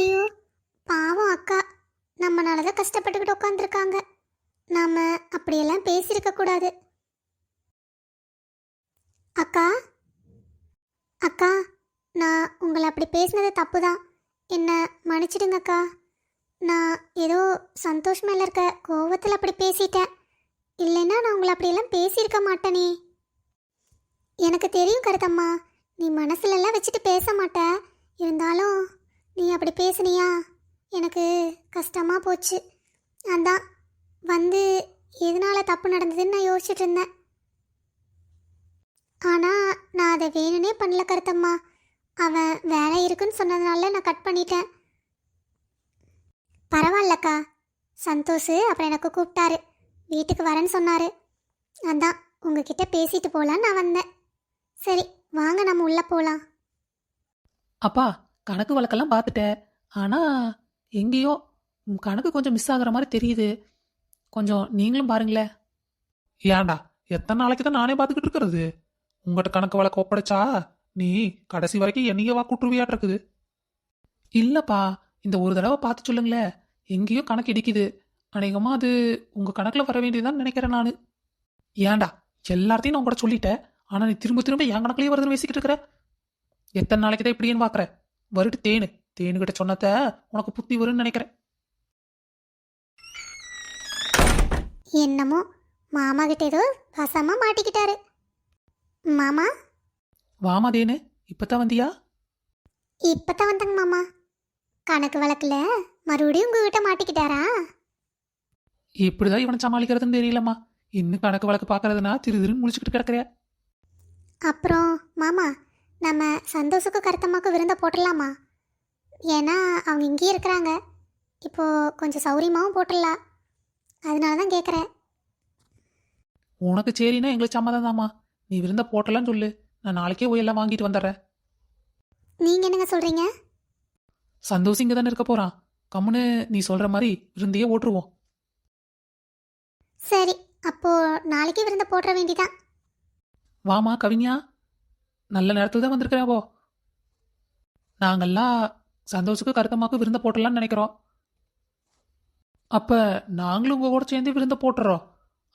ஐயோ, பாவம் அக்கா. நம்மனாலதான் கஷ்டப்பட்டுக்கிட்டு உட்காந்துருக்காங்க. நாம அப்படியெல்லாம் பேசியிருக்க கூடாது. அக்கா, அக்கா, நான் உங்களை அப்படி பேசினது தப்பு தான். என்ன மன்னிச்சிடுங்க அக்கா. நான் ஏதோ சந்தோஷ் மேல இருக்க கோவத்தில் அப்படி பேசிட்டேன். இல்லைன்னா நான் உங்களை அப்படியெல்லாம் பேசியிருக்க மாட்டேனே. எனக்கு தெரியும் கருத்தம்மா, நீ மனசுலெல்லாம் வச்சுட்டு பேச மாட்ட. இருந்தாலும் நீ அப்படி பேசுனியா, எனக்கு கஷ்டமாக போச்சு. அதான் வந்து எதனால தப்பு நடந்ததுன்னு நான் யோசிச்சுட்டு இருந்தேன். ஆனால் நான் அதை வேணும்னே பண்ணல கருத்தம்மா. அவன் வேலை இருக்குன்னு சொன்னதுனால நான் கட் பண்ணிட்டேன். பரவாயில்லக்கா. சந்தோஷ் அப்புறம் எனக்கு கூப்பிட்டாரு, வீட்டுக்கு வரேன்னு சொன்னார். அதான் உங்ககிட்ட பேசிட்டு போகலான்னு நான் வந்தேன். சரி வாங்க, நம்ம உள்ளே போகலாம். அப்பா, கணக்கு வழக்கெல்லாம் பார்த்துட்டேன். ஆனால் எங்கேயோ கணக்கு கொஞ்சம் மிஸ் ஆகுற மாதிரி தெரியுது. கொஞ்சம் நீங்களும் பாருங்களேன். ஏன்டா, எத்தனை நாளைக்கு தான் நானே பார்த்துக்கிட்டு இருக்கிறது? உங்கள்கிட்ட கணக்கு வழக்கு ஒப்படைச்சா நீ கடைசி வரைக்கும் என்னையே வா கூட்டுருவியாட்டு இருக்குது. இல்லைப்பா, இந்த ஒரு தடவை பார்த்து சொல்லுங்களேன். எங்கேயோ கணக்கு இடிக்குது. அநேகமாக அது உங்கள் கணக்கில் வர வேண்டியதுதான் நினைக்கிறேன் நான். ஏன்டா, எல்லாத்தையும் நான் கூட சொல்லிட்டேன். ஆனால் நீ திரும்ப திரும்ப என் கணக்குலேயே வருதுன்னு பேசிக்கிட்டு இருக்கிற. எத்தனை நாளைக்கு தான் இப்படின்னு பார்க்குற? வருட்டு தேனுக்கிட்ட சொன்னத உனக்கு புத்தி வரும்னு நினைக்கிறேன். என்னமோ மாமா கிட்ட ஏதோ வசமாக மாட்டிக்கிட்டாரு. மாமா, வாமா தேனு, இப்போ தான் வந்தியா? இப்பதான் வந்தங்க மாமா. கணக்கு வழக்கில் மறுபடியும் உங்ககிட்ட மாட்டிக்கிட்டாரா? இப்படிதான் இவனை சமாளிக்கிறதுன்னு தெரியலம்மா. இன்னும் கணக்கு வழக்கு பார்க்கறதுனா திருன்னு முழிச்சுக்கிட்டு கிடக்குறியா? அப்புறம் மாமா, நம்ம சந்தோஷுக்கு கருத்தம்மாக்கு விருந்த போட்டுடலாமா? ஏன்னா அவங்க இங்கேயே இருக்கிறாங்க. இப்போது கொஞ்சம் சௌரியமாகவும் போட்டுடலாம். அதனால தான் கேட்குறேன். உனக்கு சரின்னா எங்களுக்கு சம்மதம் தாம்மா. நீ விருந்த போட்டலான்னு சொல்லு, நான் நாளைக்கே போய் எல்லாம் வாங்கிட்டு வந்துடுறேன். நீங்கள் என்னங்க சொல்கிறீங்க? சந்தோஷ் இங்கே தானே இருக்க போகிறான். கம்முன்னு நீ சொல்கிற மாதிரி விருந்தையே ஓட்டுருவோம். சரி, அப்போது நாளைக்கே விருந்த போட்டுற வேண்டிதான். வாமா கவிஞா, நல்ல நேரத்தில் தான் வந்திருக்கிறேன். நாங்கள்லாம் சந்தோஷுக்கு கருத்தம்மாக்கு விருந்த போட்டலான்னு நினைக்கிறோம். அப்போ நாங்களும் உங்கள் கூட சேர்ந்து விருந்த போட்டுறோம்.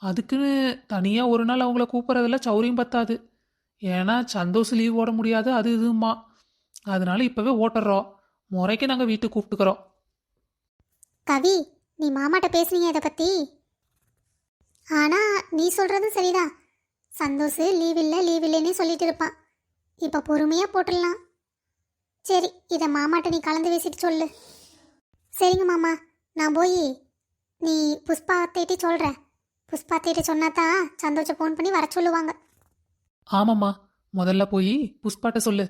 அதுக்குன்னு தனியாக ஒரு நாள் அவங்கள கூப்பிட்றதில்ல சௌரியம் பத்தாது. ஏன்னா சந்தோஷ் லீவ் ஓட முடியாது, அது இதுமா. அதனால இப்போவே ஓட்டுறோம். முறைக்கு நாங்கள் வீட்டுக்கு கூப்பிட்டுக்கிறோம். கவி, நீ மாமாட்ட பேசுனீங்க இதை பற்றி. ஆனால் நீ சொல்கிறதும் சரிதான். சந்தோஷ் லீவ் இல்லைன்னே சொல்லிட்டு இருப்பான். இப்போ பொறுமையாக போட்டுடலாம். சரி, இதை மாமாட்ட நீ கலந்து பேசிட்டு சொல்லு. சரிங்க மாமா, நான் போய் நீ புஷ்பா அத்தைகிட்ட சொல்கிறேன். புஷ்பா அத்தைகிட்ட சொன்னா தான் சந்தோஷை ஃபோன் பண்ணி வர சொல்லுவாங்க. ஆமாம்மா, முதல்ல போய் புஷ்பாட்ட சொல்லு.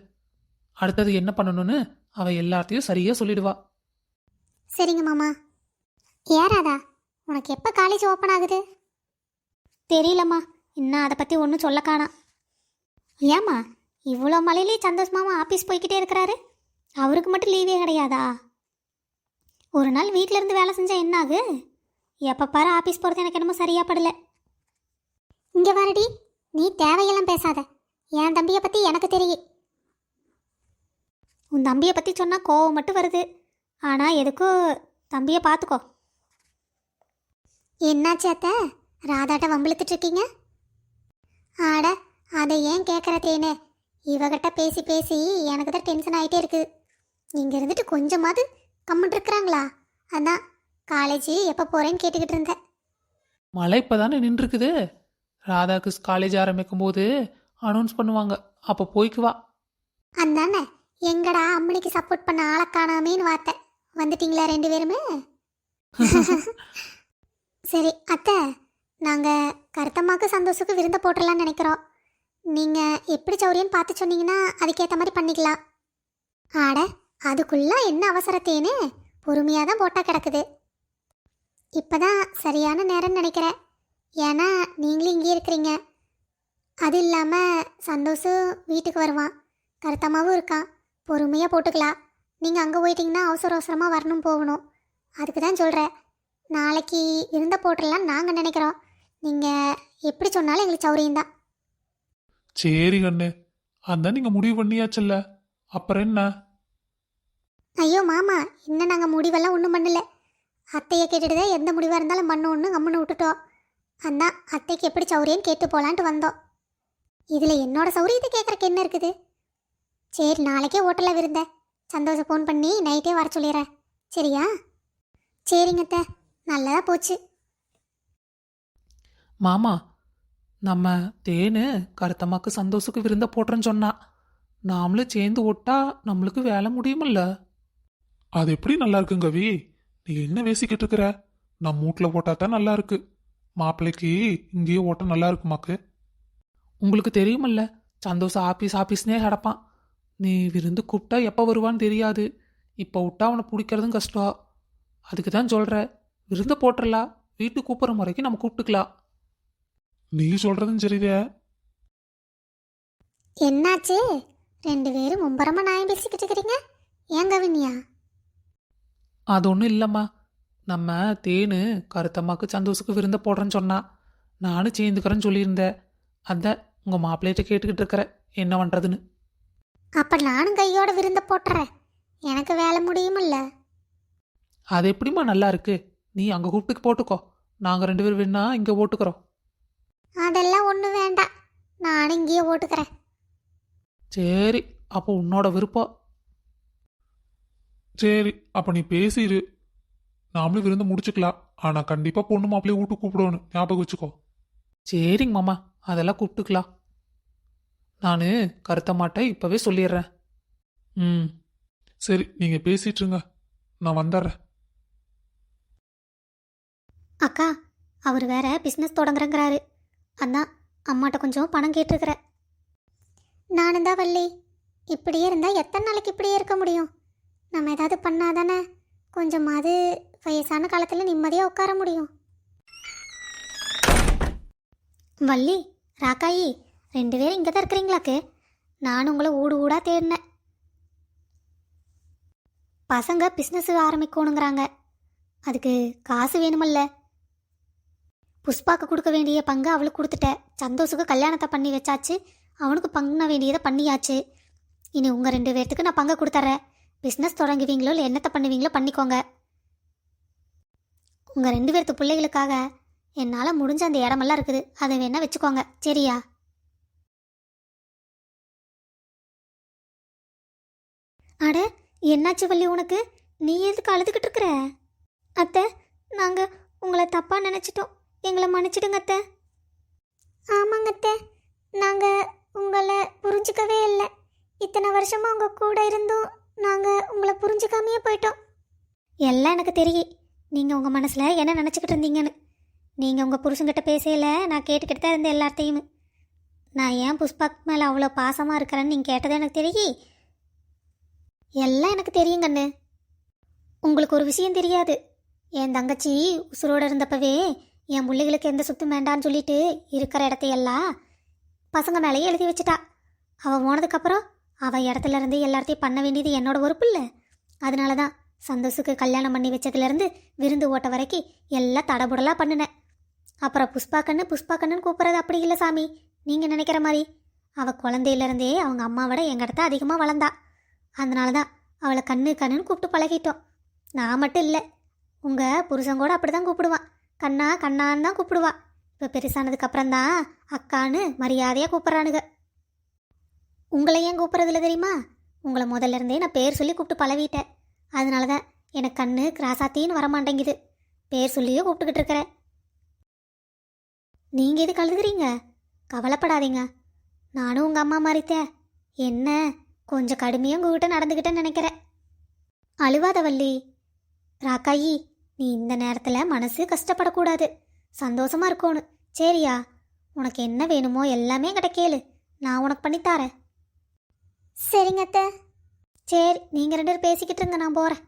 அடுத்தது என்ன பண்ணணும்னு அவ எல்லாத்தையும் சரியாக சொல்லிடுவா. சரிங்க மாமா. ஏறாதா, உனக்கு எப்போ காலேஜ் ஓப்பன் ஆகுது? தெரியலம்மா, இன்னும் அதை பற்றி ஒன்றும் சொல்ல காணாம். ஏம்மா, இவ்வளோ மழையிலே சந்தோஷ் மாமா ஆஃபீஸ் போய்கிட்டே இருக்கிறாரு. அவருக்கு மட்டும் லீவே கிடையாதா? ஒரு நாள் வீட்டில் இருந்து வேலை செஞ்சால் என்ன ஆகு? எப்போ பாரு ஆஃபீஸ் போகிறது எனக்கு என்னமோ சரியா படல. இங்கே வரடி, நீ தேவையெல்லாம் பேசாத. என் தம்பியை பற்றி எனக்கு தெரியும். உன் தம்பியை பற்றி சொன்னால் கோவம் மட்டும் வருது. ஆனால் எதுக்கோ தம்பியை பார்த்துக்கோ. என்னாச்சு அத்தை, ராதாட்ட வம்பிழுத்துட்டு இருக்கீங்க? ஆட, அதை ஏன் கேட்குற தேனே? இவகிட்ட பேசி பேசி எனக்கு தான் டென்ஷன் ஆகிட்டே இருக்குது. இங்கே இருந்துட்டு கொஞ்சமாவது கம்முன்னு இருக்கிறாங்களா? அதான் காலேஜ் எப்போ போகிறேன்னு கேட்டுக்கிட்டு இருந்தேன். மழை இப்போ தானே நின்றுருக்குது. ராதாக்கு காலேஜ் ஆரம்பிக்கும் போது அனௌன்ஸ் பண்ணுவாங்க, அப்போ போய்க்குவா. அந்தானே, எங்கடா அம்மனிக்கு சப்போர்ட் பண்ண ஆளை காணாமேன்னு பார்த்தேன். வந்துட்டீங்களா ரெண்டு பேருமே? சரி அத்தை, நாங்கள் கருத்தம்மாக்கு சந்தோஷுக்கு விருந்த போட்டுடலான்னு நினைக்கிறோம். நீங்கள் எப்படி சௌரியன்னு பார்த்து சொன்னீங்கன்னா அதுக்கேற்ற மாதிரி பண்ணிக்கலாம். ஆட, அதுக்குள்ளே என்ன அவசரத்தேன்னு பொறுமையாக தான் போட்டால் கிடக்குது. இப்போ தான் சரியான நேரம்னு நினைக்கிறேன். ஏன்னா நீங்களும் இங்கே இருக்கிறீங்க. அது இல்லாமல் சந்தோஷம் வீட்டுக்கு வருவான், கருத்தம்மாவும் இருக்கான். பொறுமையாக போட்டுக்கலாம். நீங்கள் அங்கே போயிட்டீங்கன்னா அவசர அவசரமாக வரணும் போகணும். அதுக்கு தான் சொல்கிறேன். நாளைக்கு விருந்த போட்டுடலான்னு நாங்கள் நினைக்கிறோம். நீங்கள் எப்படி சொன்னாலும் எங்களுக்கு சௌரியம்தான். சரி கண்ணு, அதான் நீங்க முடிவு பண்ணியாச்சுல்ல, அப்புறம் என்ன? ஐயோ மாமா, இன்னும் நாங்கள் முடிவெல்லாம் ஒன்றும் பண்ணல. அத்தையை கேட்டுட்டு எந்த முடிவாக இருந்தாலும் பண்ணணும்னு கம்முன்னு விட்டுட்டோம். அதான் அத்தைக்கு எப்படி சௌரியன்னு கேட்டு போகலான்ட்டு வந்தோம். இதில் என்னோட சௌரியத்தை கேட்குறக்கு என்ன இருக்குது? சரி, நாளைக்கே ஹோட்டலில் விருந்த சந்தோஷம் ஃபோன் பண்ணி நைட்டே வர சொல்லிடுறேன். சரியா? சரிங்க அத்தை, நல்லதாக போச்சு. மாமா, நம்ம தேனு கருத்தம்மாக்கு சந்தோஷுக்கு விருந்த போட்டுறேன்னு சொன்னா, நாமளும் சேர்ந்து ஓட்டா நம்மளுக்கு வேலை முடியுமில்ல? அது எப்படி நல்லா இருக்குங்க கவி? நீ என்ன பேசிக்கிட்டு இருக்கிற? நம்ம வீட்டில் போட்டா தான் நல்லா இருக்கு. மாப்பிள்ளைக்கு இங்கேயே ஓட்ட நல்லா இருக்குமாக்கு. உங்களுக்கு தெரியுமில்ல, சந்தோஷம் ஆபீஸ்னே கிடப்பான். நீ விருந்து கூப்பிட்டா எப்போ வருவான்னு தெரியாது. இப்போ விட்டா அவனை பிடிக்கிறதும் கஷ்டம். அதுக்கு தான் சொல்கிற, விருந்த போட்டுடலாம். வீட்டுக்கு கூப்பிட்ற முறைக்கு நம்ம கூப்பிட்டுக்கலாம். நீ சொல்றதும் சரிதே. என்னாச்சு? 2 பேரும் மும்பரமாக நியாயம் பேசிக்கிட்டு இருக்கிறீங்க. ஏன் கவினியா? அது ஒன்றும் இல்லைம்மா. நம்ம தேனு கருத்தம்மாக்கு சந்தோஷுக்கு விருந்த போடுறேன்னு சொன்னா, நானும் சேர்ந்துக்கிறேன்னு சொல்லியிருந்தேன். அதான் உங்கள் மாப்பிள்ளைகிட்ட கேட்டுக்கிட்டு இருக்கிறேன் என்ன பண்ணுறதுன்னு. அப்போ நானும் கையோட விருந்த போட்டுறேன். எனக்கு வேலை முடியுமில்ல? அது எப்படிம்மா நல்லா இருக்கு? நீ அங்கே கூப்பிட்டு போட்டுக்கோ, நாங்கள் 2 பேரும் வேணா இங்கே ஓட்டுக்கிறோம். அதெல்லாம் ஒன்றும் வேண்டாம், நானும் இங்கேயே ஓட்டுக்கிறேன். சரி, அப்போ உன்னோட விருப்பம். சரி, அப்ப நீ பேசிடு. நாமளும் விருந்த முடிச்சுக்கலாம். ஆனா கண்டிப்பா பொண்ணு மாப்பிள்ளைய வீட்டுக்கு கூப்பிடணும், ஞாபகம் வச்சுக்கோ. சரிங்க மாமா, அதெல்லாம் கூப்பிட்டுக்கலாம். நான் கருத்தம்மாட்ட இப்போவே சொல்லிடுறேன். ம், சரி, நீங்க பேசிட்டு இருங்க, நான் வந்துடுறேன். அக்கா, அவர் வேற பிஸ்னஸ் தொடங்குறேங்கிறாரு. அதான் அம்மாட்ட கொஞ்சம் பணம் கேட்டிருக்கிறேன். நானும் தான் வள்ளி, இப்படியே இருந்தால் எத்தனை நாளைக்கு இப்படியே இருக்க முடியும்? நம்ம ஏதாவது பண்ணாதானே கொஞ்சமாவது வயசான காலத்தில் நிம்மதியாக உட்கார முடியும். வள்ளி, ராக்காயி, 2 பேரும் இங்கே தான் இருக்கிறீங்களாக்கு? நானும் உங்களை ஊடு ஊடாக தேடினேன். பசங்க பிஸ்னஸ் ஆரம்பிக்கணுங்கிறாங்க. அதுக்கு காசு வேணுமல்ல? புஷ்பாக்கு கொடுக்க வேண்டிய பங்கு அவளுக்கு கொடுத்துட்டேன். சந்தோஷுக்கு கல்யாணத்தை பண்ணி வச்சாச்சு, அவனுக்கு பண்ண வேண்டியதை பண்ணியாச்சு. இனி உங்கள் 2 பேர்த்துக்கு நான் பங்கை கொடுத்துட்றேன். பிஸ்னஸ் தொடங்குவீங்களோ இல்லை என்னத்தை பண்ணுவீங்களோ பண்ணிக்கோங்க. உங்கள் 2 பேர்த்து பிள்ளைகளுக்காக என்னால் முடிஞ்ச அந்த இடமெல்லாம் இருக்குது, அதை வேணா வச்சுக்கோங்க. சரியா? அட, என்னாச்சு வள்ளி உனக்கு? நீ எதுக்கு அழுதுகிட்டு இருக்கிற? அத்தை, நாங்கள் உங்களை தப்பாக நினச்சிட்டோம், எங்களை மன்னிச்சிடுங்க அத்தை. ஆமாங்க அத்தை, நாங்கள் உங்களை புரிஞ்சிக்கவே இல்லை. இத்தனை வருஷமாக உங்கள் கூட இருந்தும் நாங்கள் உங்களை புரிஞ்சிக்காமையே போயிட்டோம். எல்லாம் எனக்கு தெரியும், நீங்கள் உங்கள் மனசில் என்ன நினச்சிக்கிட்டு இருந்தீங்கன்னு. நீங்கள் உங்கள் புருஷன்கிட்ட பேசையில் நான் கேட்டுக்கிட்டு தான் இருந்தேன் எல்லாத்தையும். நான் ஏன் புஷ்பாக்கு மேலே அவ்வளோ பாசமாக இருக்கிறேன்னு நீங்கள் கேட்டது எனக்கு தெரியும். எல்லாம் எனக்கு தெரியும் கண்ணு. உங்களுக்கு ஒரு விஷயம் தெரியாது. என் தங்கச்சி உசுரோடு இருந்தப்பவே என் பிள்ளைகளுக்கு எந்த சுத்தம் வேண்டான்னு சொல்லிட்டு இருக்கிற இடத்தையெல்லாம் பசங்க மேலேயே எழுதி வச்சுட்டா. அவள் போனதுக்கப்புறம் அவள் இடத்துல இருந்து எல்லாத்தையும் பண்ண வேண்டியது என்னோட பொறுப்பு இல்லை. அதனால தான் சந்தோஷுக்கு கல்யாணம் பண்ணி வச்சதுலேருந்து விருந்து ஓட்ட வரைக்கும் எல்லாம் தடபுடலாக பண்ணினேன். அப்புறம் புஷ்பாக்கண்ணுன்னு கூப்பிட்றது அப்படி இல்லை சாமி, நீங்கள் நினைக்கிற மாதிரி. அவள் குழந்தையிலேருந்தே அவங்க அம்மாவோட எங்கிட்ட அதிகமாக வளர்ந்தா. அதனால தான் அவளை கண்ணுன்னு கூப்பிட்டு பழகிட்டோம். நான் மட்டும் இல்லை, உங்கள் புருஷன் கூட அப்படி தான் கூப்பிடுவான். கண்ணான்னு தான் கூப்பிடுவா. இப்போ பெருசானதுக்கப்புறம் தான் அக்கான்னு மரியாதையாக கூப்பிட்றானுங்க. உங்களை ஏன் கூப்பிட்றதில்ல தெரியுமா? உங்களை முதல்ல இருந்தே நான் பேர் சொல்லி கூப்பிட்டு பழகிட்டேன். அதனால தான் எனக்கு கண்ணு கிராசாத்தின்னு வரமாட்டேங்குது. பேர் சொல்லியே கூப்பிட்டுக்கிட்டு இருக்கிறேன். நீங்கள் எதுக்கு அழுதுறீங்க? கவலைப்படாதீங்க, நானும் உங்கள் அம்மா மாதிரித்தேன். என்ன கொஞ்சம் கடுமையாக உங்ககிட்ட நடந்துக்கிட்டேன்னு நினைக்கிறேன். அழுவாத வள்ளி. ராக்காயி, நீ இந்த நேரத்தில் மனசு கஷ்டப்படக்கூடாது, சந்தோஷமாக இருக்கணும். சரியா? உனக்கு என்ன வேணுமோ எல்லாமே கிடைக்கேளு, நான் உனக்கு பண்ணித்தாரேன். சரிங்க அத்தை. சரி, நீங்கள் 2 பேரும் பேசிக்கிட்டு இருங்க, நான் போகிறேன்.